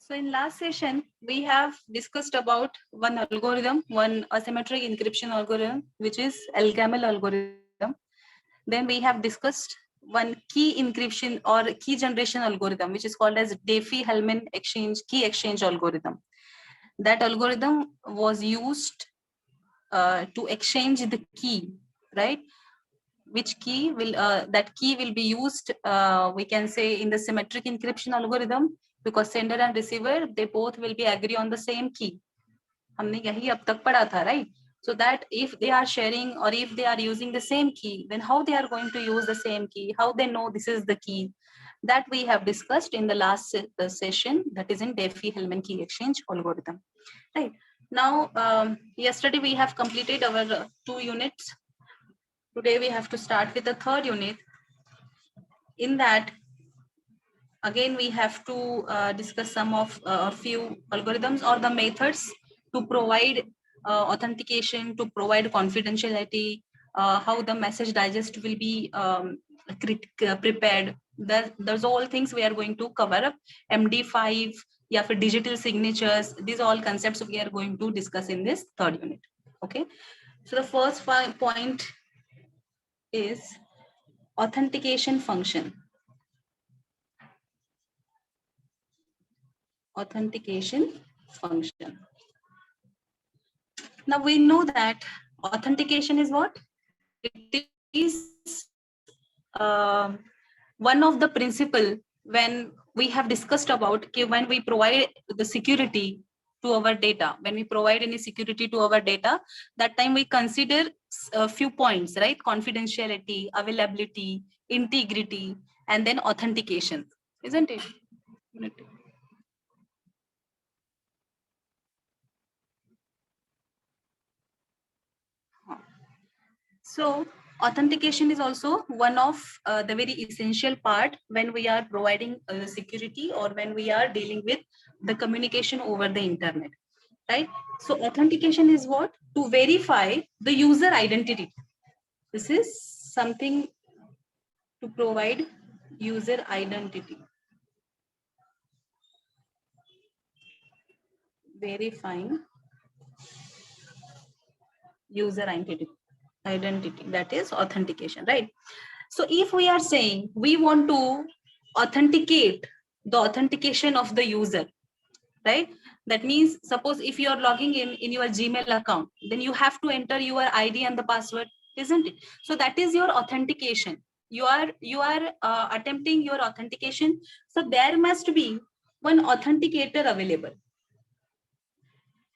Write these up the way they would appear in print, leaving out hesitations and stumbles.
So in last session, we have discussed about one algorithm, one asymmetric encryption algorithm, which is Elgamal algorithm. Then we have discussed one key encryption or key generation algorithm, which is called as Diffie-Hellman key exchange algorithm. That algorithm was used to exchange the key, right? Which key will that key will be used, we can say, in the symmetric encryption algorithm, because sender and receiver, they both will be agree on the same key. हमने यही अब तक पढ़ा था, right? So that if they are sharing or if they are using the same key, then how they are going to use the same key, how they know this is the key, that we have discussed in the last session, that is in Diffie-Hellman key exchange algorithm, right? Now yesterday we have completed our 2 units. Today we have to start with the third unit. In that, again, we have to discuss some of a few algorithms or the methods to provide authentication, to provide confidentiality, how the message digest will be prepared. Those all things we are going to cover up. MD5, yeah, for digital signatures, these all concepts we are going to discuss in this third unit. Okay, so the first point is authentication function. Authentication function. Now we know that authentication is what? It is one of the principle when we have discussed about when we provide the security to our data, when we provide any security to our data, that time we consider a few points, right? Confidentiality, availability, integrity, and then authentication, isn't it? So authentication is also one of the very essential part when we are providing security or when we are dealing with the communication over the internet, right? So authentication is what? To verify the user identity. This is something to provide user identity. Verifying user identity, that is authentication, right? So if we are saying we want to authenticate the authentication of the user, right? That means suppose if you are logging in your Gmail account, then you have to enter your ID and the password, isn't it? So that is your authentication. You are attempting your authentication. So there must be one authenticator available.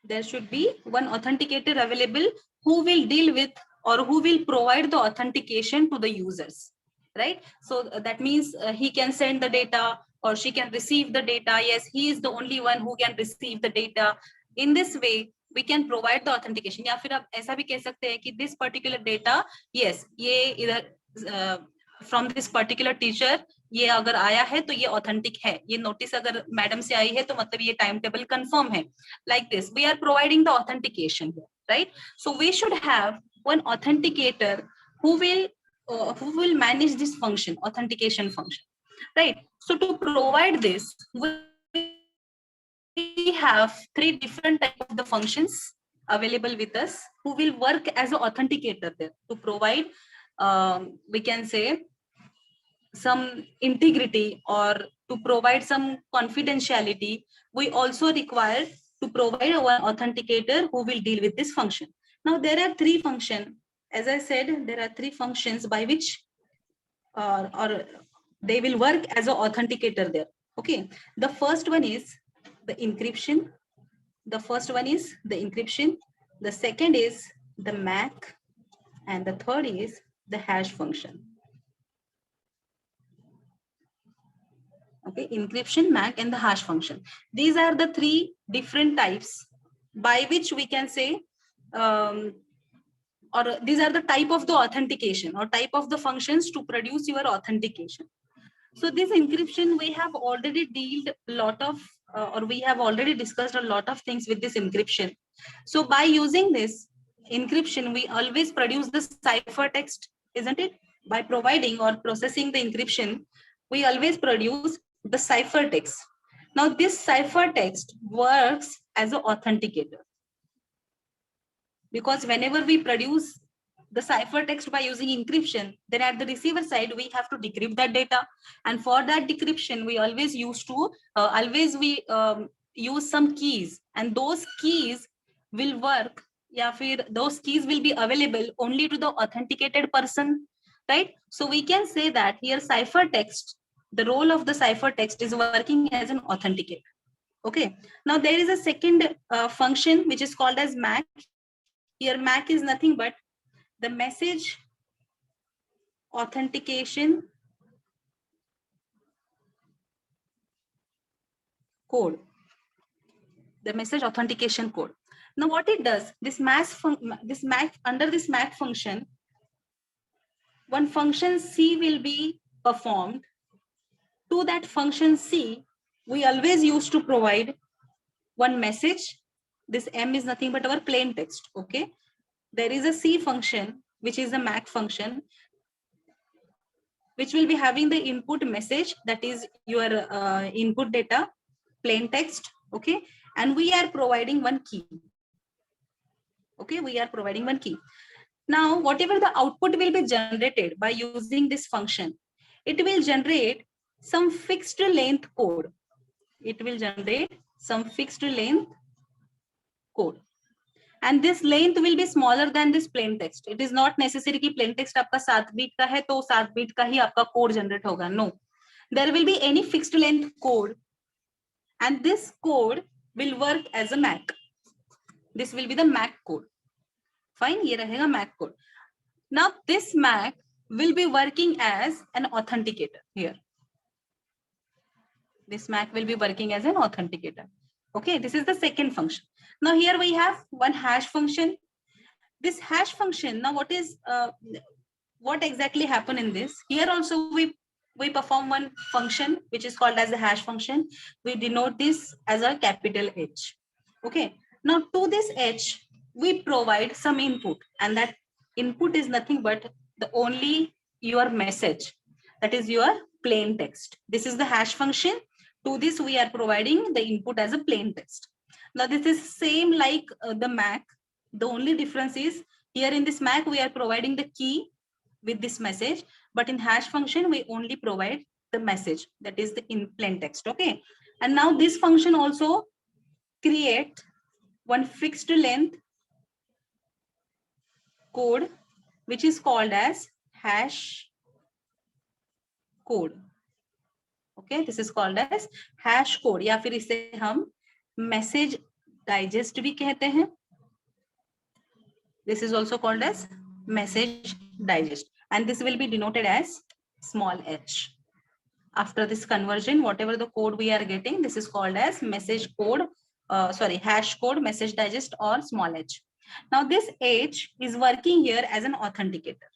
There should be one authenticator available who will deal with or who will provide the authentication to the users, right? So that means he can send the data or she can receive the data. Yes, he is the only one who can receive the data. In this way we can provide the authentication. या फिर आप ऐसा भी कह सकते हैं कि this particular data, yes, ये इधर from this particular teacher ये अगर आया है तो ये ऑथेंटिक है, ये नोटिस अगर मैडम से आई है तो मतलब ये टाइम टेबल कंफर्म है. Like this we are providing the authentication here, right? So we should have one authenticator who will manage this function, authentication function, right? So to provide this we have 3 different type of the functions available with us who will work as an authenticator there to provide we can say some integrity or to provide some confidentiality. We also require to provide one authenticator who will deal with this function. Now there are 3 functions. As I said, there are 3 functions by which or they will work as an authenticator there. Okay, the first one is the encryption. The first one is the encryption. The second is the MAC, and the third is the hash function. Okay, encryption, MAC, and the hash function. These are the 3 different types by which we can say or these are the type of the authentication or type of the functions to produce your authentication. So this encryption we have already dealt a lot of or we have already discussed a lot of things with this encryption. So by using this encryption we always produce the ciphertext, isn't it? By providing or processing the encryption we always produce the ciphertext. Now this ciphertext works as an authenticator, because whenever we produce the ciphertext by using encryption, then at the receiver side we have to decrypt that data, and for that decryption we always used to use some keys, and those keys will work, those keys will be available only to the authenticated person, right? So we can say that here ciphertext, the role of the ciphertext is working as an authenticator. Okay, now there is a second function which is called as MAC. Here MAC is nothing but the message authentication code. The message authentication code. Now what it does, this MAC, under this MAC function, one function C will be performed. To that function C, we always used to provide one message. This M is nothing but our plain text. Okay, there is a C function which is a MAC function, which will be having the input message, that is your input data, plain text. Okay, and we are providing one key. Okay, we are providing one key. Now whatever the output will be generated by using this function, it will generate some fixed length code. It will generate some fixed length code, and this length will be smaller than this plain text. It is not necessary कि plain text आपका 7 bit का है तो 7 bit का ही आपका code generate होगा. No, there will be any fixed length code, and this code will work as a MAC. This will be the MAC code. Fine, ये रहेगा MAC code. Now this MAC will be working as an authenticator here. This MAC will be working as an authenticator. Okay, this is the second function. Now here we have one hash function. This hash function, now what exactly happened in this? Here also we perform one function which is called as a hash function. We denote this as a capital H. Okay, now to this H we provide some input, and that input is nothing but the only your message, that is your plain text. This is the hash function. To this we are providing the input as a plain text. Now this is same like the MAC. The only difference is here in this MAC we are providing the key with this message, but in hash function we only provide the message, that is the in plain text. Okay, and now this function also create one fixed length code which is called as hash code. Okay, this is called as hash code, या फिर इसे हम message digest भी कहते हैं. This is also called as message digest, and this will be denoted as small h. After this conversion, whatever the code we are getting, this is called as message code, hash code, message digest, or small h. Now this H is working here as an authenticator.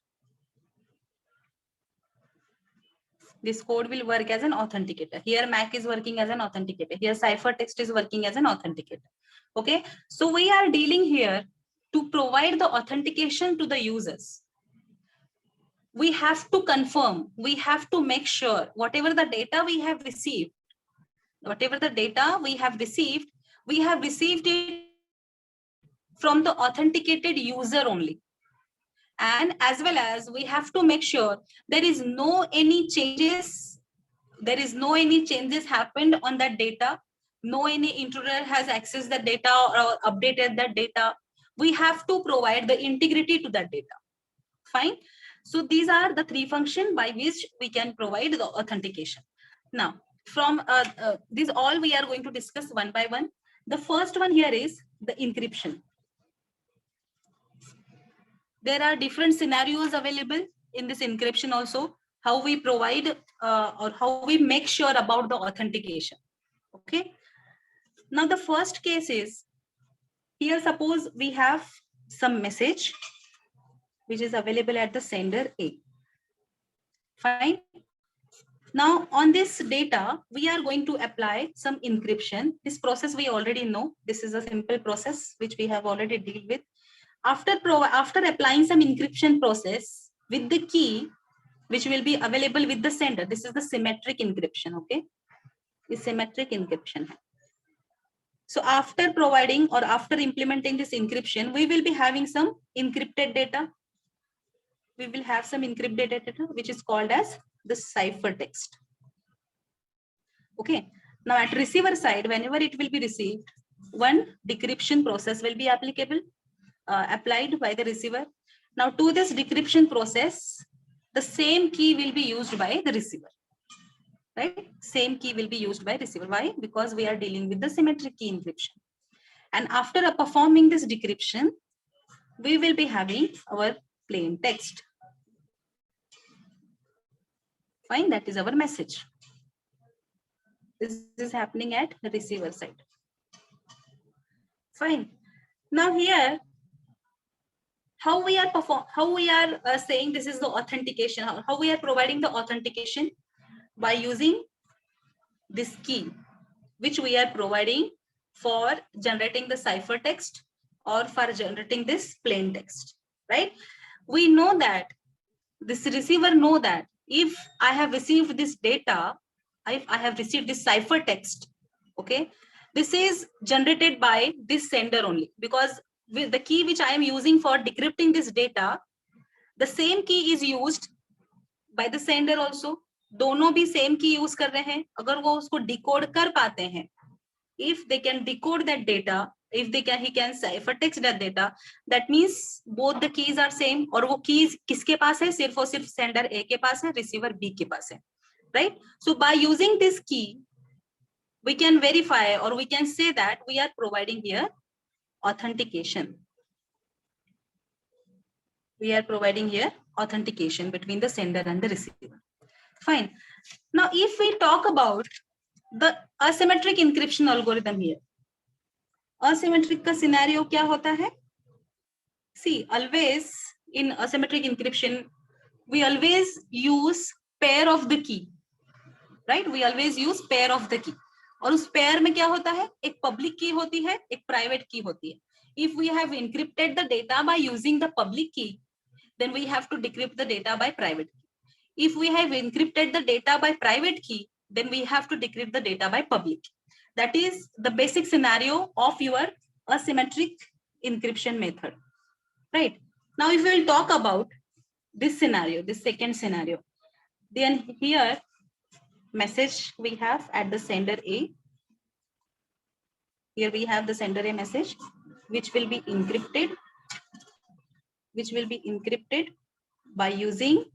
This code will work as an authenticator. Here MAC is working as an authenticator. Here ciphertext is working as an authenticator. Okay, so we are dealing here to provide the authentication to the users. We have to confirm, we have to make sure whatever the data we have received, we have received it from the authenticated user only. And as well as we have to make sure there is no any changes happened on that data, no any intruder has accessed the data or updated that data. We have to provide the integrity to that data. Fine. So these are the three functions by which we can provide the authentication. Now from these all we are going to discuss one by one. The first one here is the encryption. There are different scenarios available in this encryption also, how we provide or how we make sure about the authentication. Okay. Now the first case is, here suppose we have some message which is available at the sender A. Fine. Now on this data, we are going to apply some encryption. This process we already know. This is a simple process which we have already dealt with. After applying some encryption process with the key which will be available with the sender, this is the symmetric encryption. Okay, asymmetric encryption है. So after providing or after implementing this encryption, we will be having some encrypted data. We will have some encrypted data which is called as the ciphertext. Okay. Now at receiver side, whenever it will be received, one decryption process will be applied by the receiver. Now to this decryption process, the same key will be used by the receiver. Right? Same key will be used by receiver. Why? Because we are dealing with the symmetric key encryption. And after performing this decryption, we will be having our plain text. Fine, that is our message. This is happening at the receiver side. Fine. Now here, how we are saying this is the authentication, how we are providing the authentication by using this key, which we are providing for generating the ciphertext or for generating this plain text, right? We know that this receiver know that if I have received this data, if I have received this ciphertext, okay, this is generated by this sender only, because with the key which I am using for decrypting this data, the same key is used by the sender also. दोनों भी same key use कर रहे हैं. अगर वो उसको decode कर पाते हैं, if they can decode that data, if they can, he can ciphertext that data, that means both the keys are same. और वो keys किसके पास है? सिर्फ और सिर्फ sender A के पास है, receiver B के पास है, right? So by using this key, we can verify or we can say that we are providing here authentication. We are providing here authentication between the sender and the receiver. Fine. Now, if we talk about the asymmetric encryption algorithm here, asymmetric का scenario क्या होता है? See, always in asymmetric encryption, we always use pair of the key, right? We always use pair of the key. और उस pair में क्या होता है? एक public key होती है, एक private key होती है. If we have encrypted the data by using the public key, then we have to decrypt the data by private key. If we have encrypted the data by private key, then we have to decrypt the data by public key. That is the basic scenario of your asymmetric encryption method, right? Now, if we will talk about this scenario, this second scenario, then here message we have at the sender A. Here we have the sender A message, which will be encrypted, by using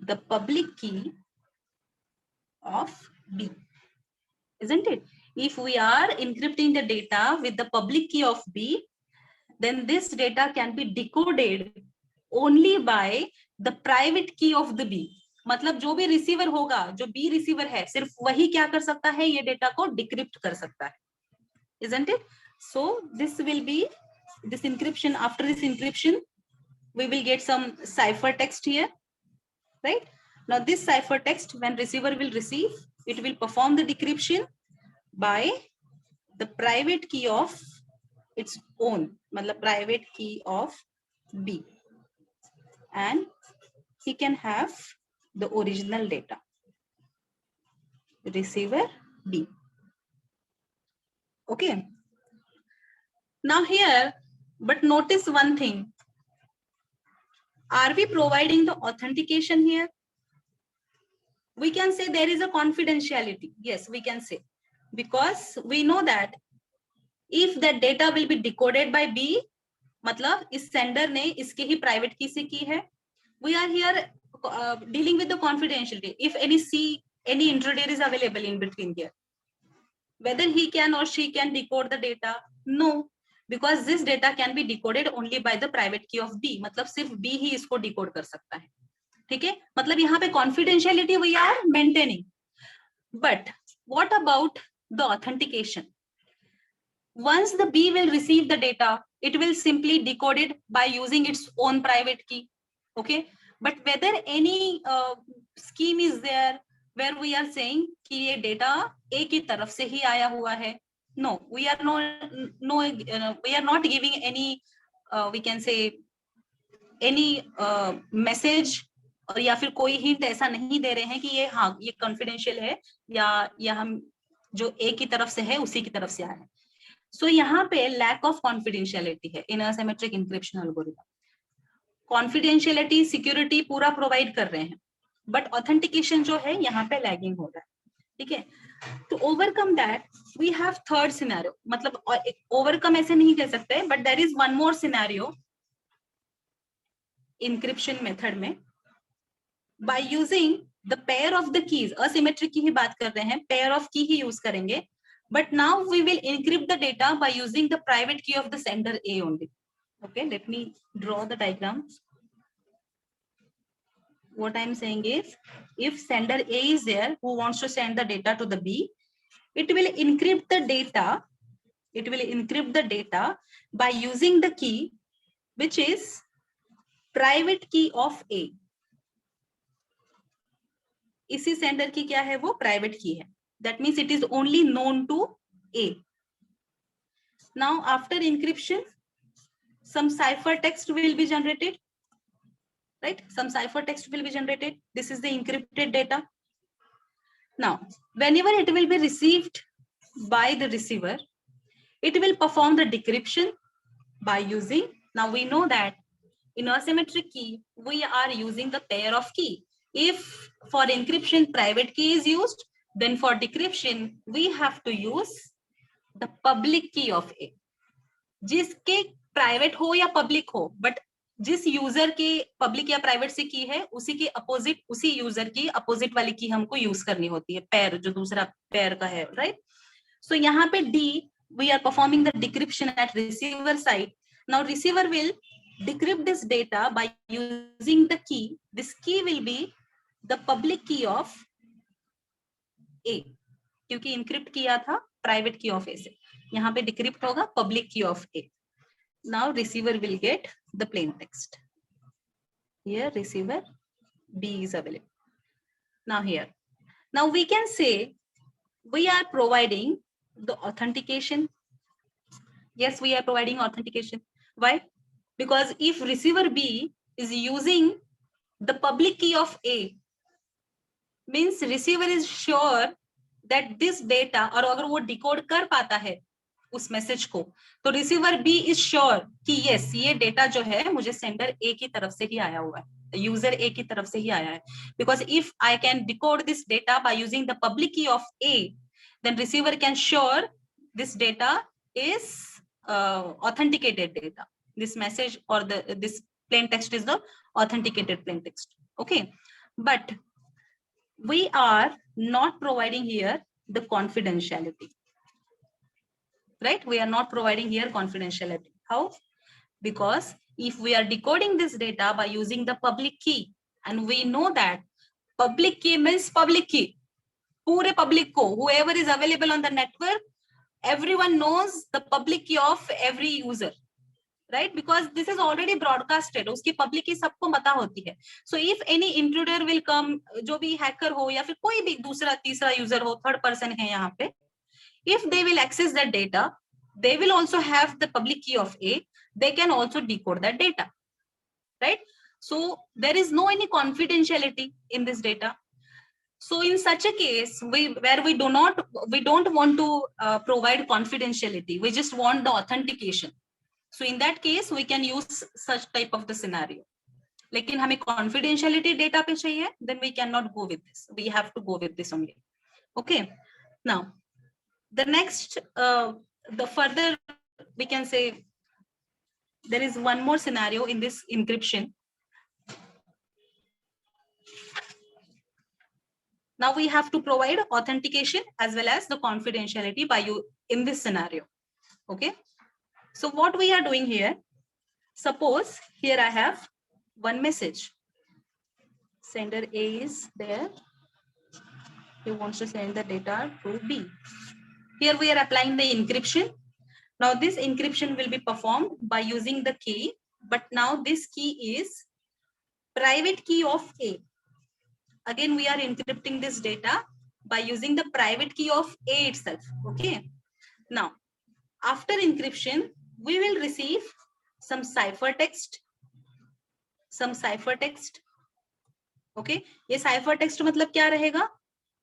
the public key of B, isn't it? If we are encrypting the data with the public key of B, then this data can be decoded only by the private key of the B. मतलब जो भी receiver होगा, जो B receiver है, सिर्फ वही क्या कर सकता है? ये डेटा को डिक्रिप्ट कर सकता है, isn't it? So this will be this encryption. After this encryption, we will get some ciphertext here, right? Now this ciphertext, when receiver will receive, it will perform the decryption by the private key of its own, मतलब private key of B, and he can have the original data, receiver B. Okay. Now here, but notice one thing. Are we providing the authentication here? We can say there is a confidentiality. Yes, we can say, because we know that if that data will be decoded by B, मतलब इस sender ने इसके ही private key से की है. We are here dealing with the confidentiality. If any intruder is available in between here, whether he can or she can decode the data, no, because this data can be decoded only by the private key of B. मतलब सिर्फ B ही इसको decode कर सकता है, ठीक है? मतलब यहाँ पे confidentiality we are maintaining. But what about the authentication? Once the B will receive the data, it will simply decode it by using its own private key, okay? But whether any scheme is there where we are saying कि ये data A की तरफ से ही आया हुआ है, no, we are not giving any we can say any message और या फिर कोई हिंट ऐसा नहीं दे रहे हैं कि ये हाँ ये कॉन्फिडेंशियल है या हम जो ए की तरफ से है उसी की तरफ से आया है. सो यहाँ पे लैक ऑफ कॉन्फिडेंशियलिटी है in asymmetric encryption algorithm. Confidentiality security पूरा प्रोवाइड कर रहे हैं बट ऑथेंटिकेशन जो है यहाँ पे लैगिंग हो रहा है. ठीक है. To overcome that, we have third scenario. मतलब overcome ऐसे नहीं कह सकते, but there is one more scenario encryption method में. By using the pair of the keys, asymmetric की ही बात कर रहे हैं, pair of key he use करेंगे. But now we will encrypt the data by using the private key of the sender A only. Okay, let me draw the diagram. What I am saying is, if sender A is there who wants to send the data to the B, it will encrypt the data. It will encrypt the data by using the key, which is private key of A. इसी sender की क्या है वो private key है. That means it is only known to A. Now after encryption, some ciphertext will be generated. Right? Some ciphertext will be generated. This is the encrypted data. Now, whenever it will be received by the receiver, it will perform the decryption by using, now we know that in asymmetric key, we are using the pair of key. If for encryption private key is used, then for decryption, we have to use the public key of A. जिसके private हो या public हो, but जिस user के public या private से की है उसी के अपोजिट, उसी यूजर की अपोजिट वाली की हमको यूज करनी होती है, पेयर जो दूसरा पेयर का है. राइट. सो यहाँ पे D, we are performing the decryption at receiver side. Now receiver will decrypt this data by using the key. This key will be the public key of A, क्योंकि encrypt किया था private key of A से, यहाँ पे decrypt होगा public key of A. Now receiver will get the plain text. Here receiver B is available. Now here, now we can say we are providing the authentication. Yes, we are providing authentication. Why? Because if receiver B is using the public key of A, means receiver is sure that this data, और अगर वो decode कर पाता है उस message को, तो receiver B is sure कि यस ये डेटा जो है मुझे सेंडर ए की तरफ से ही आया हुआ है, यूजर ए की तरफ से ही आया है. Because if I can decode this data by using the public key of A, then receiver can sure this data is authenticated data. This message or this plain text is the authenticated plain text. Okay, but we are not providing here the confidentiality. Right? We are not providing here confidentiality. How? Because if we are decoding this data by using the public key, and we know that public key means public key, पूरे public को, whoever is available on the network, everyone knows the public key of every user, right? Because this is already broadcasted, उसकी public key सबको पता होती है. So if any intruder will come, जो भी hacker हो या फिर कोई भी दूसरा तीसरा user हो, third person है यहाँ पे, if they will access that data, they will also have the public key of A. They can also decode that data, right? So there is no any confidentiality in this data. So in such a case, where we don't want to provide confidentiality, we just want the authentication. So in that case, we can use such type of the scenario. लेकिन हमें confidentiality data पे चाहिए, then we cannot go with this. We have to go with this only. Okay. Now, the next, the further we can say there is one more scenario in this encryption. Now we have to provide authentication as well as the confidentiality by you in this scenario. Okay. So what we are doing here, suppose here I have one message. Sender A is there. He wants to send the data to B. Here we are applying the encryption. Now this encryption will be performed by using the key, but now this key is private key of A. Again, we are encrypting this data by using the private key of A itself. Okay. Now, after encryption, we will receive some ciphertext, okay ये cipher text मतलब क्या रहेगा,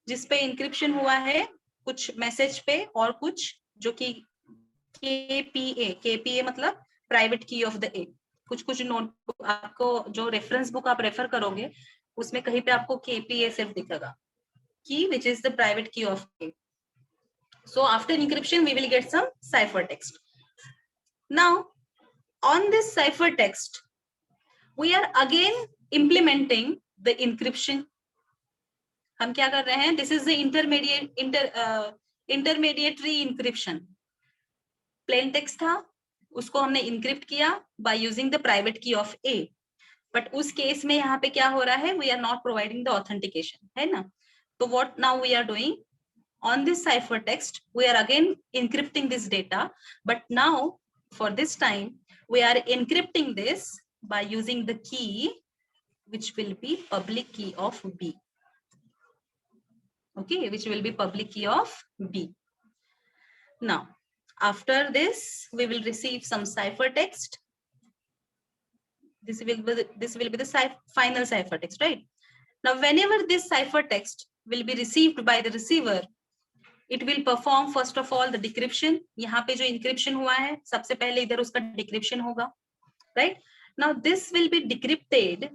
जिसपे encryption हुआ है कुछ message पे और कुछ जो कि केपीए मतलब प्राइवेट की ऑफ द ए, कुछ कुछ नोटबुक आपको जो रेफरेंस बुक आप रेफर करोगे उसमें कहीं पे आपको केपीए सिर्फ दिखेगा, की विच इज द प्राइवेट की of A. So after encryption, we will get some ciphertext. Now, on this ciphertext, we are again implementing the encryption. हम क्या कर रहे हैं? This is the intermediary encryption. Plain text था, उसको हमने encrypt किया by using the private key of A. But उस केस में यहाँ पे क्या हो रहा है? We are not providing the authentication, है ना? तो what now we are doing? On this ciphertext, we are again encrypting this data, but now for this time, we are encrypting this by using the key, which will be public key of B. Okay, which will be public key of B. Now, after this, we will receive some ciphertext. This will be the final ciphertext, right? Now, whenever this ciphertext will be received by the receiver, it will perform first of all the decryption. यहाँ पे जो encryption हुआ है सबसे पहले इधर उसका decryption होगा, right? Now this will be decrypted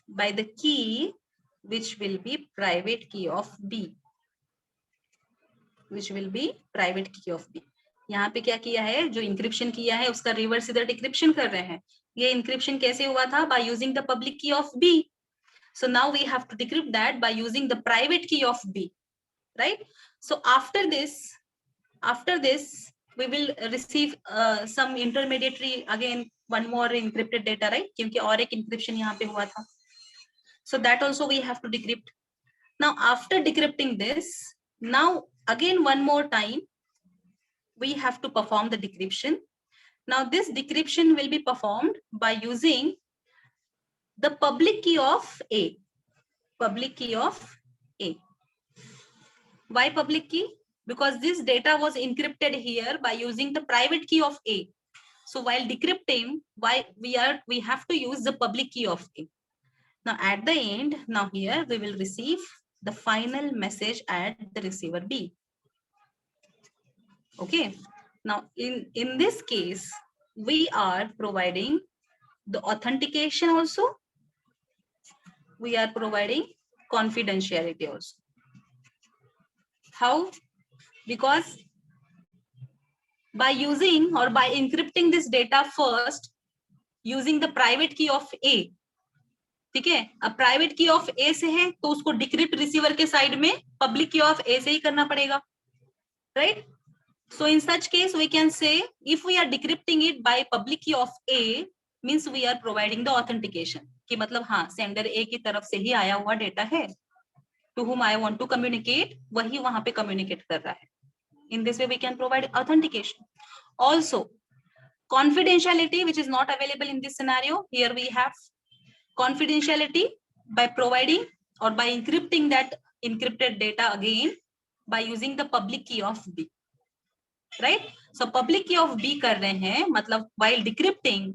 by the key which will be private key of B, which will be private key of B. यहाँ पे क्या किया है, जो encryption किया है उसका reverse इधर decryption कर रहे हैं. ये encryption कैसे हुआ था? By using the public key of B. So now we have to decrypt that by using the private key of B. Right? So after this, we will receive some intermediary, again one more encrypted data, right? क्योंकि और एक encryption यहाँ पे हुआ था. So that also we have to decrypt. Now after decrypting this, now again one more time, we have to perform the decryption. Now this decryption will be performed by using the public key of A. Public key of A. Why public key? Because this data was encrypted here by using the private key of A. So while decrypting, we have to use the public key of A. Now at the end, now here we will receive the final message at the receiver B. Okay. Now in this case, we are providing the authentication also. We are providing confidentiality also. How? Because by using or by encrypting this data first using the private key of A, ठीक है, अब private की of A से है तो उसको decrypt receiver के side में पब्लिक की ऑफ ए से ही करना पड़ेगा, right? So in such case we can say if we are decrypting it by public key of A means we are providing the authentication, कि मतलब हाँ sender ए की तरफ से ही आया हुआ डेटा है, to whom I want to communicate वही वहां पे कम्युनिकेट कर रहा है. In this way we can provide authentication. Also confidentiality, which is not available in this scenario. Here we have confidentiality by providing or by encrypting that encrypted data again by using the public key of B, right? So public key of B कर रहे हैं मतलब while decrypting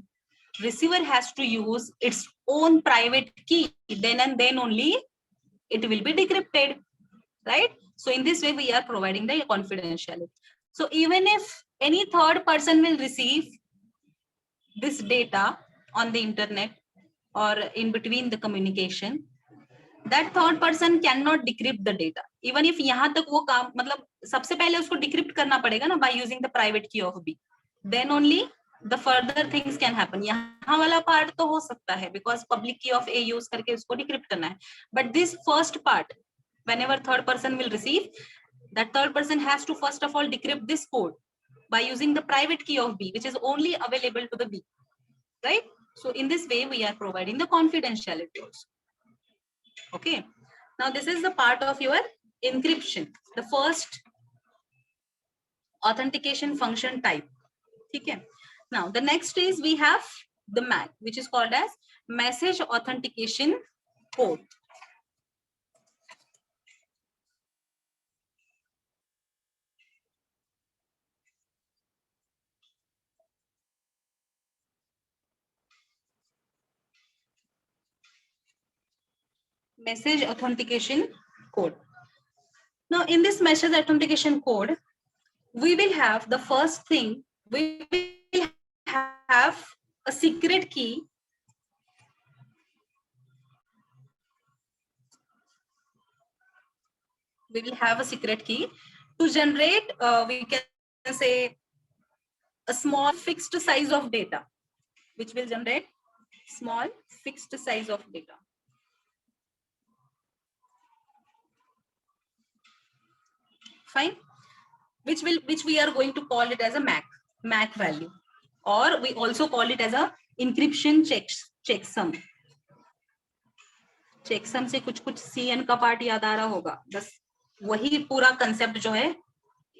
receiver has to use its own private key, then and then only it will be decrypted, right? So in this way we are providing the confidentiality. So even if any third person will receive this data on the internet or in between the communication, that third person cannot decrypt the data. Even if यहाँ तक वो काम मतलब सबसे पहले उसको decrypt करना पड़ेगा ना by using the private key of B, then only the further things can happen. यहाँ वाला part तो हो सकता है because public key of A use करके उसको decrypt करना है, but this first part, whenever third person will receive, that third person has to first of all decrypt this code by using the private key of B, which is only available to the B, right? So in this way we are providing the confidentiality also. Okay, now this is the part of your encryption, the first authentication function type. Okay, now the next is we have the MAC, which is called as message authentication code. message authentication code. Now in this message authentication code, we will have the first thing, we will have a secret key. We will have a secret key to generate, we can say, a small fixed size of data, which will generate small fixed size of data. Fine. Which we are going to call it as a MAC value, or we also call it as a encryption checksum. Checksum से कुछ CN का part याद आ रहा होगा, बस वही पूरा concept जो है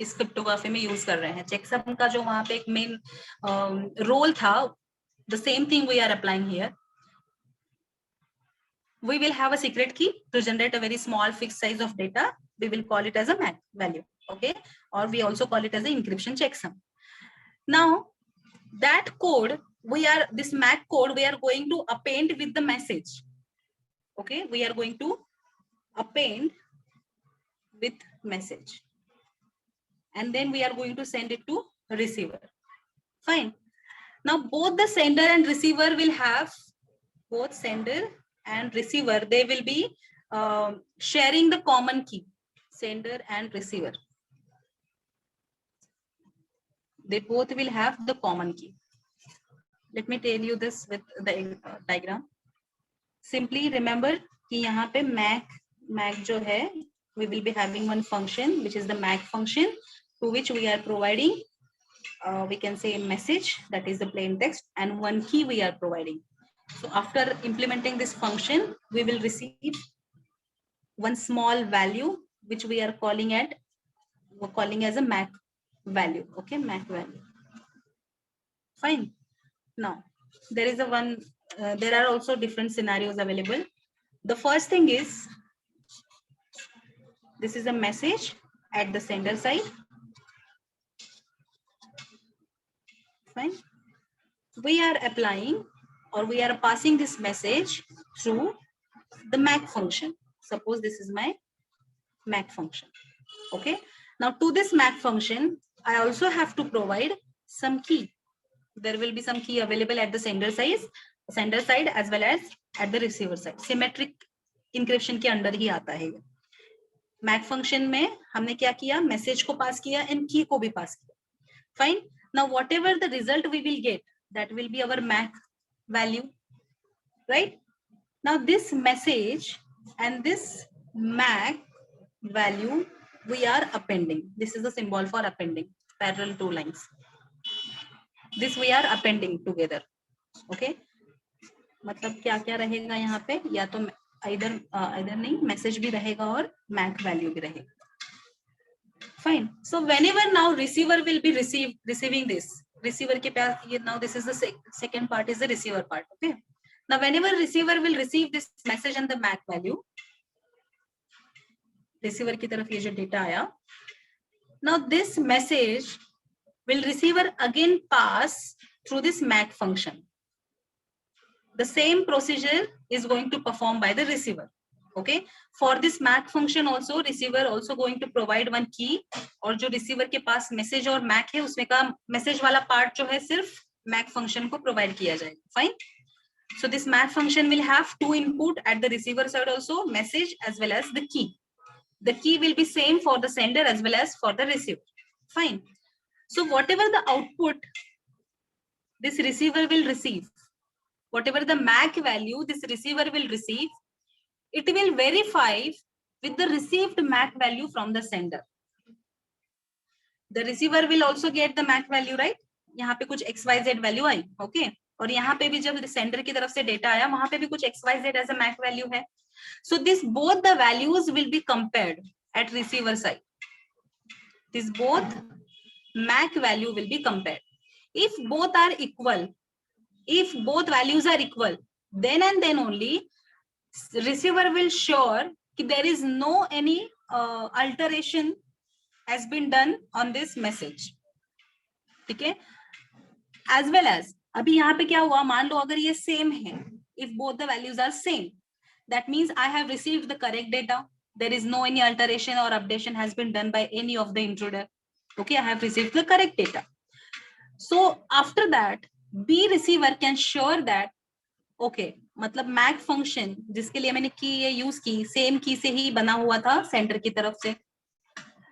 इस क्रिप्टोग्राफी में यूज कर रहे हैं. चेकसम का जो वहां पे एक मेन रोल था, the same thing we are applying here. We will have a secret key to generate a very small fixed size of data. We will call it as a MAC value, okay? Or we also call it as an encryption checksum. Now, that code, this MAC code, we are going to append with the message. Okay, we are going to append with message. And then we are going to send it to receiver. Fine. Now, both the sender and receiver will have, both sender and receiver, they will be sharing the common key, sender and receiver. They both will have the common key. Let me tell you this with the diagram. Simply remember कि यहाँ पे MAC जो है, we will be having one function which is the MAC function, to which we are providing, we can say, a message, that is the plain text, and one key we are providing. So after implementing this function, we will receive one small value which we are calling as a MAC value. Okay, MAC value. Fine. Now there is there are also different scenarios available. The first thing is, this is a message at the sender side. Fine. We are applying, or we are passing this message through the MAC function. Suppose this is my MAC function. Okay. Now to this MAC function, I also have to provide some key. There will be some key available at the sender side as well as at the receiver side. Symmetric encryption के अंदर ही आता है. MAC function में हमने क्या किया? Message को pass किया and key को भी pass किया. Fine. Now whatever the result we will get, that will be our MAC value, right? Now this message and this MAC value we are appending. This is the symbol for appending, parallel two lines. This we are appending together. Okay. मतलब क्या क्या रहेगा यहाँ पे? या तो either नहीं, message भी रहेगा और MAC value भी रहेगा. Fine. So whenever now receiver will be receiving this, receiver के पास, now this is the second part, is the receiver part. Okay. Now whenever receiver will receive this message and the MAC value, receiver की तरफ ये जो data आया, now this message will receiver again pass through this MAC function. The same procedure is going to perform by the receiver. Okay. For this MAC function also, receiver also going to provide one key, और जो receiver के पास message और MAC है, उसमें का message वाला part जो है सिर्फ MAC function को provide किया जाएगा. Fine. So this MAC function will have two input at the receiver side also, message as well as the key. The key will be same for the sender as well as for the receiver. Fine. So whatever the output this receiver will receive, whatever the MAC value this receiver will receive, it will verify with the received MAC value from the sender. The receiver will also get the MAC value, right? यहाँ पे कुछ XYZ value आई, okay? और यहाँ पे भी जब sender की तरफ से data आया, वहाँ पे भी कुछ XYZ as a MAC value है. So this both the values will be compared at receiver side. This both MAC value will be compared. If both are equal, if both values are equal, then and then only receiver will sure that there is no any alteration has been done on this message. Okay. As well as अभी यहाँ पे क्या हुआ, मान लो अगर ये same है, if both the values are same, That means I have received the correct data. There is no any alteration or updation has been done by any of the intruder. Okay, I have received the correct data. So after that, B receiver can sure that okay, मतलब Mac function जिसके लिए मैंने की ये use की same की से ही बना हुआ था सेंटर की तरफ से.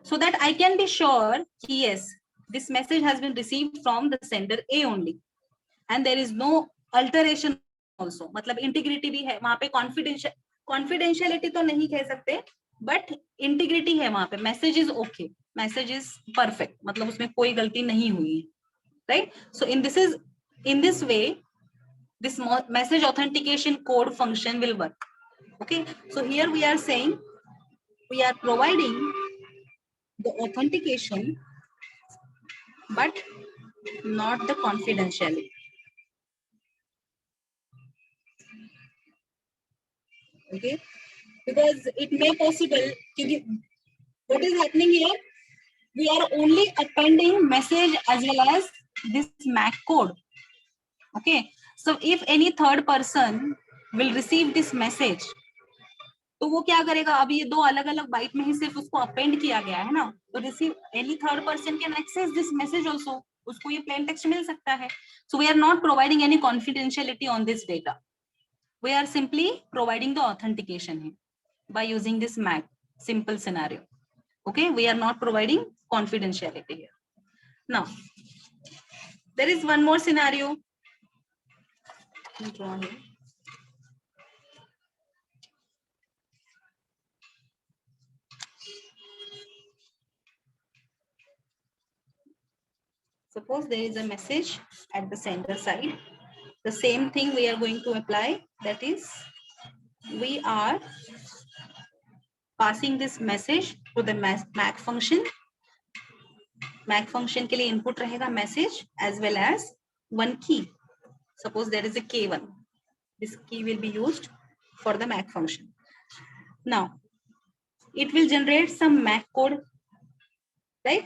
So that I can be sure कि yes, this message has been received from the sender A only, and there is no alteration also. मतलब इंटीग्रिटी भी है वहां पे, कॉन्फिडेंशियलिटी तो नहीं कह सकते, बट इंटीग्रिटी है वहां पे. Message is okay, message is perfect, मतलब उसमें कोई गलती नहीं हुई है, right. So in this way this message authentication code function will work. Okay, so here we are saying we are providing the authentication but not the confidentiality. Okay, because it may possible, what is happening here, we are only appending message as well as this MAC code. Okay, so if any third person will receive this message, तो वो क्या करेगा, अभी ये दो अलग अलग bite में ही सिर्फ उसको अपेंड किया गया है ना, तो receive any third person can access this message also, उसको ये प्लेन टेक्स्ट मिल सकता है. So we are not providing any confidentiality on this data, we are simply providing the authentication here by using this MAC simple scenario. Okay, we are not providing confidentiality here. Now there is one more scenario. Suppose there is a message at the sender side. The same thing we are going to apply, that is we are passing this message to the MAC function. MAC function के लिए input रहेगा message as well as one key. Suppose there is a K1. This key will be used for the MAC function. Now it will generate some MAC code, right?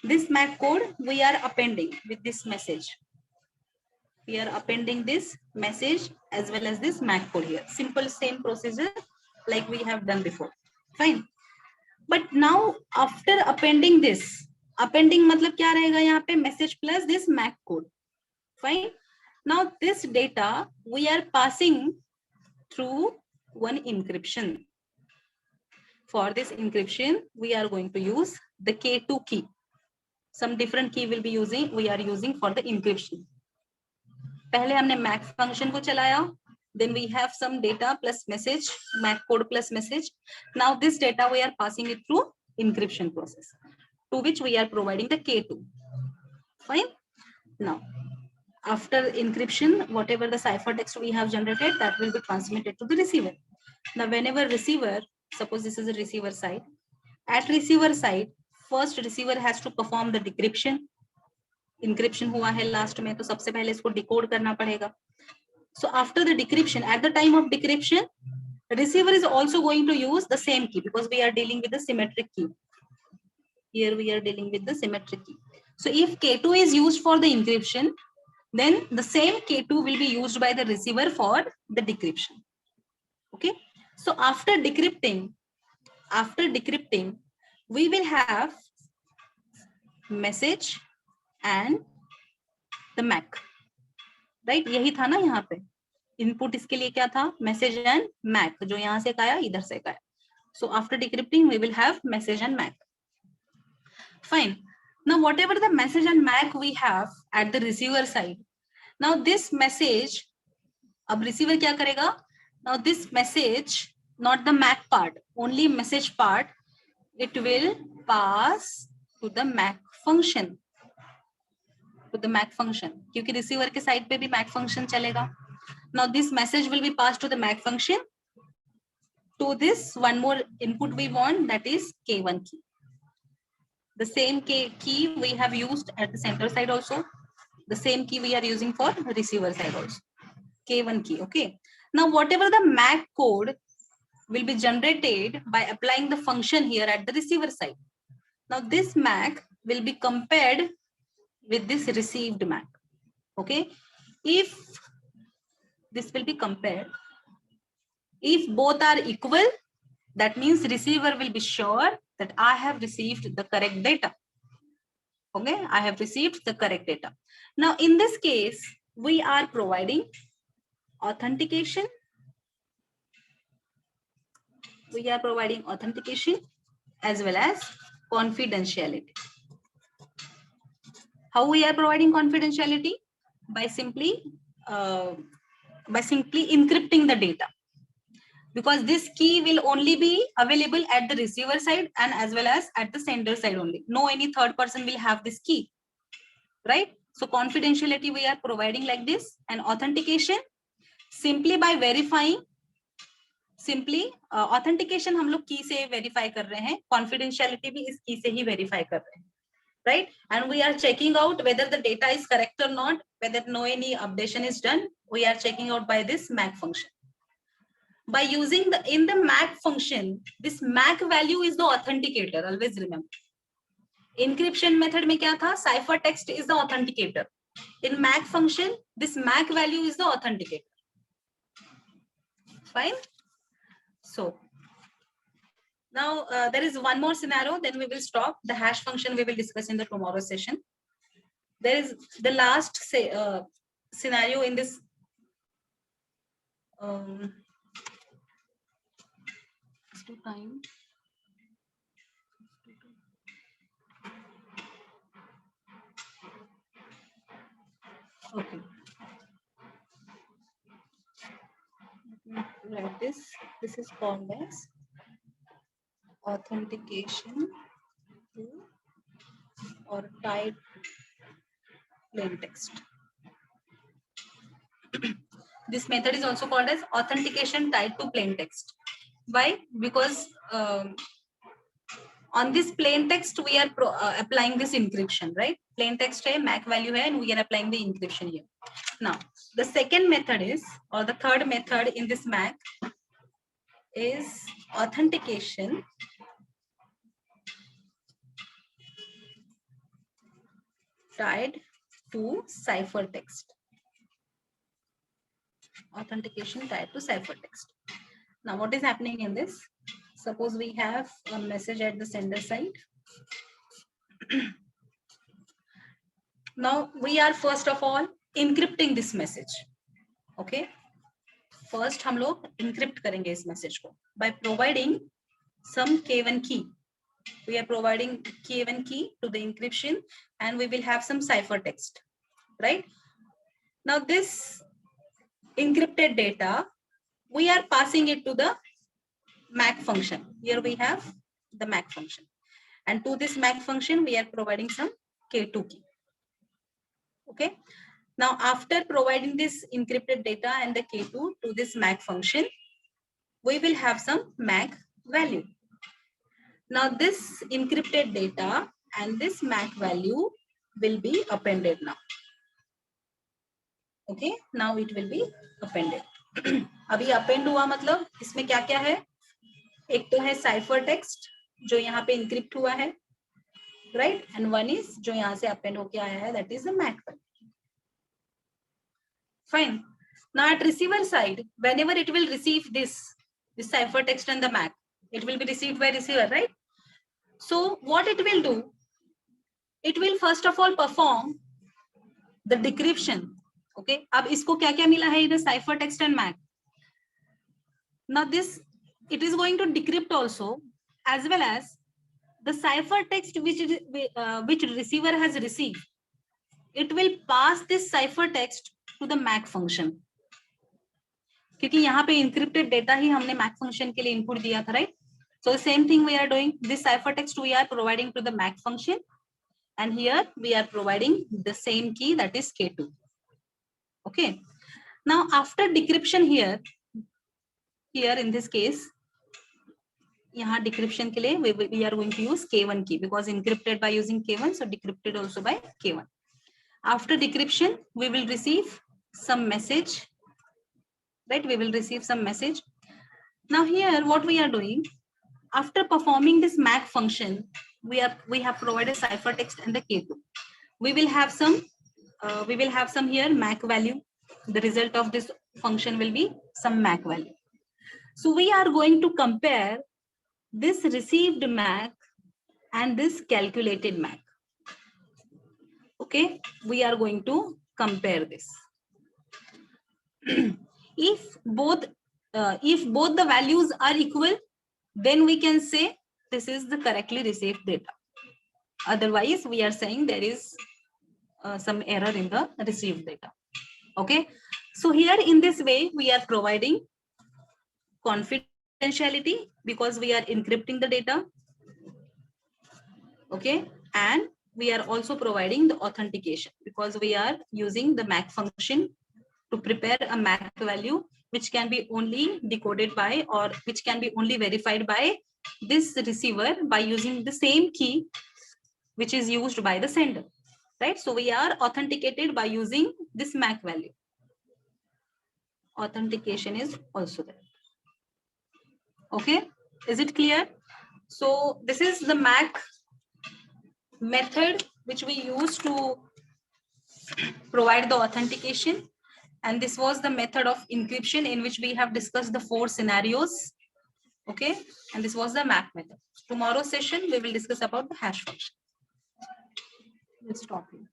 This MAC code we are appending with this message. We are appending this message as well as this MAC code here. Simple same procedure like we have done before. Fine. But now after appending this, appending मतलब क्या रहेगा यहाँ पे, message plus this MAC code. Fine. Now this data we are passing through one encryption. For this encryption we are going to use the K2 key. Some different key will be we are using for the encryption. पहले हमने MAC function को चलाया, then we have some data plus message, MAC code plus message. Now this data we are passing it through encryption process, to which we are providing the K2. Fine. Now after encryption, whatever the ciphertext we have generated, that will be transmitted to the receiver. Now whenever receiver, suppose this is a receiver side, at receiver side first receiver has to perform the decryption. Encryption हुआ है last में, तो सबसे पहले इसको decode करना पड़ेगा. So after the decryption, at the time of decryption, receiver is also going to use the same key because we are dealing with the symmetric key. Here we are dealing with the symmetric key. So if K2 is used for the encryption, then the same K2 will be used by the receiver for the decryption. Okay. So after decrypting, we will have message and the MAC. Right, यही था ना यहाँ पे input. इसके लिए क्या था, message and Mac, जो यहाँ से आया इधर से आया. So after decrypting we will have message and MAC. Fine. Now whatever the message and MAC we have at the receiver side, now this message, अब रिसीवर क्या करेगा, now this message, not the MAC part, only message part, it will pass to the MAC function, to the MAC function, क्योंकि receiver के side पे भी MAC function चलेगा. Now this message will be passed to the MAC function. To this one more input we want, that is K1 key. The same key we have used at the center side also. The same key we are using for receiver side also. K1 key. Okay. Now whatever the MAC code will be generated by applying the function here at the receiver side. Now this MAC will be compared with this received MAC. Okay, if this will be compared, If both are equal, that means receiver will be sure that I have received the correct data. Okay, I have received the correct data. Now, in this case, we are providing authentication. We are providing authentication as well as confidentiality. How we are providing confidentiality? By simply encrypting the data, because this key will only be available at the receiver side and as well as at the sender side only. No any third person will have this key, right? So confidentiality we are providing like this, and authentication simply by verifying. Simply authentication हम लोग की से verify कर रहे हैं, confidentiality भी इस की से ही वेरीफाई कर रहे हैं, right? And we are checking out whether the data is correct or not, whether no any updation is done. We are checking out by this MAC function. By using in the MAC function, this MAC value is the authenticator. Always remember. Encryption method में क्या था? Ciphertext is the authenticator. In MAC function, this MAC value is the authenticator. Fine. So now there is one more scenario, then we will stop. The hash function we will discuss in the tomorrow session. There is the last scenario in this time. Okay. Like this. This is called as authentication to or type plain text. This method is also called as authentication tied to plain text. Why? Because on this plain text we are applying this encryption, right? Plain text hai, MAC value hai, and we are applying the encryption here. Now, the second method is, or the third method in this MAC is authentication tied to ciphertext. Authentication tied to ciphertext. Now, what is happening in this? Suppose we have a message at the sender side. Now, we are first of all encrypting this message. Okay. First, हम लोग encrypt करेंगे इस message को by providing some K1 key. We are providing K1 key to the encryption, and we will have some ciphertext, right? Now, this encrypted data, we are passing it to the MAC function. Here we have the MAC function, and to this MAC function we are providing some K2 key. Okay. Now, after providing this encrypted data and the K2 to this MAC function, we will have some MAC value. Now, this encrypted data and this MAC value will be appended now. Okay, now it will be appended. अभी append हुआ मतलब इसमें क्या क्या है? एक तो है ciphertext जो यहाँ पे encrypt हुआ है, right? And one is जो यहाँ से append होके आया है, that is the MAC value. Fine. Now at receiver side, whenever it will receive this ciphertext and the MAC, it will be received by receiver, right? So what it will do? It will first of all perform the decryption. Okay. अब इसको क्या क्या मिला है? The ciphertext and MAC. Now this, it is going to decrypt also, as well as the ciphertext which receiver has received. It will pass this ciphertext to the MAC function. क्योंकि यहाँ पे encrypted data ही हमने MAC function के लिए input दिया था, right? So the same thing we are doing. This ciphertext we are providing to the MAC function, and here we are providing the same key, that is K2. Okay. Now after decryption here in this case, यहाँ decryption के लिए we are going to use K1 key, because encrypted by using K1, so decrypted also by K1. After decryption, we will receive some message, right? We will receive some message. Now here, what we are doing, after performing this MAC function, we have provided ciphertext and the K2. We will have some here MAC value. The result of this function will be some MAC value. So we are going to compare this received MAC and this calculated MAC. Okay, we are going to compare this. If both the values are equal, then we can say this is the correctly received data. Otherwise, we are saying there is some error in the received data. Okay, so here in this way we are providing confidentiality because we are encrypting the data. Okay, and we are also providing the authentication because we are using the MAC function to prepare a MAC value which can be only decoded by, or which can be only verified by this receiver by using the same key which is used by the sender, right? So we are authenticated by using this MAC value. Authentication is also there. Okay, is it clear? So this is the MAC method which we use to provide the authentication, and this was the method of encryption in which we have discussed the 4 scenarios. Okay, and this was the MAC method. Tomorrow's session we will discuss about the hash function. Let's stop here.